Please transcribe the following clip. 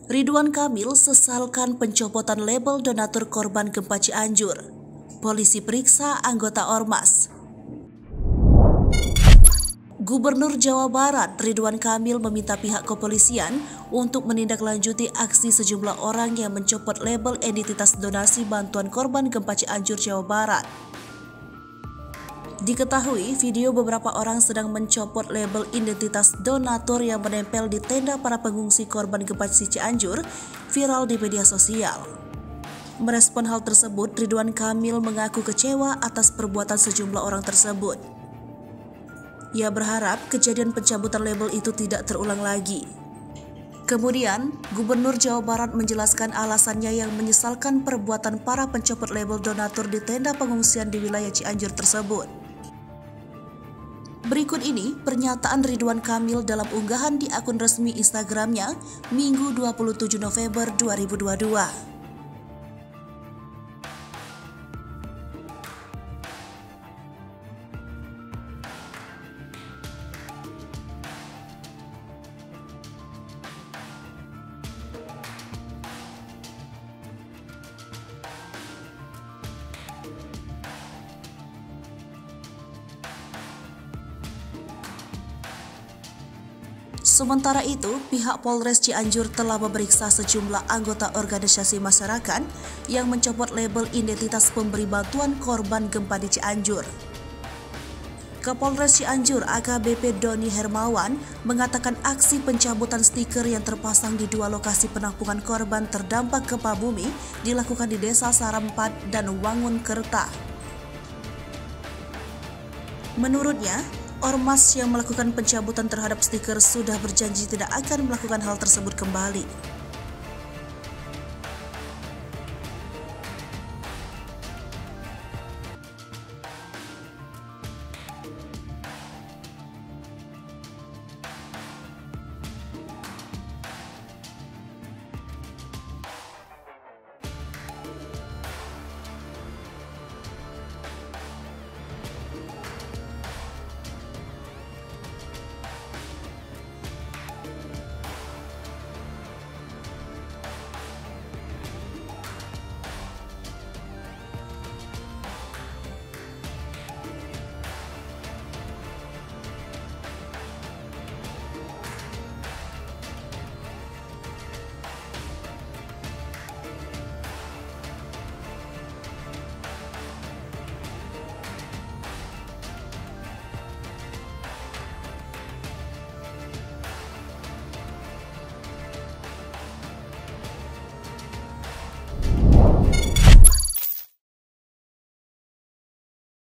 Ridwan Kamil sesalkan pencopotan label donatur korban gempa Cianjur. Polisi periksa anggota Ormas. Gubernur Jawa Barat Ridwan Kamil meminta pihak kepolisian untuk menindaklanjuti aksi sejumlah orang yang mencopot label identitas donasi bantuan korban gempa Cianjur, Jawa Barat. Diketahui video beberapa orang sedang mencopot label identitas donatur yang menempel di tenda para pengungsi korban gempa Cianjur viral di media sosial. Merespon hal tersebut, Ridwan Kamil mengaku kecewa atas perbuatan sejumlah orang tersebut. Ia berharap kejadian pencabutan label itu tidak terulang lagi. Kemudian, Gubernur Jawa Barat menjelaskan alasannya yang menyesalkan perbuatan para pencopot label donatur di tenda pengungsian di wilayah Cianjur tersebut. Berikut ini pernyataan Ridwan Kamil dalam unggahan di akun resmi Instagramnya Minggu 27 November 2022. Sementara itu, pihak Polres Cianjur telah memeriksa sejumlah anggota organisasi masyarakat yang mencopot label identitas pemberi bantuan korban gempa di Cianjur. Kapolres Cianjur AKBP Doni Hermawan mengatakan aksi pencabutan stiker yang terpasang di dua lokasi penampungan korban terdampak gempa bumi dilakukan di Desa Sarampat dan Wangun Kerta. Menurutnya, Ormas yang melakukan pencabutan terhadap stiker sudah berjanji tidak akan melakukan hal tersebut kembali.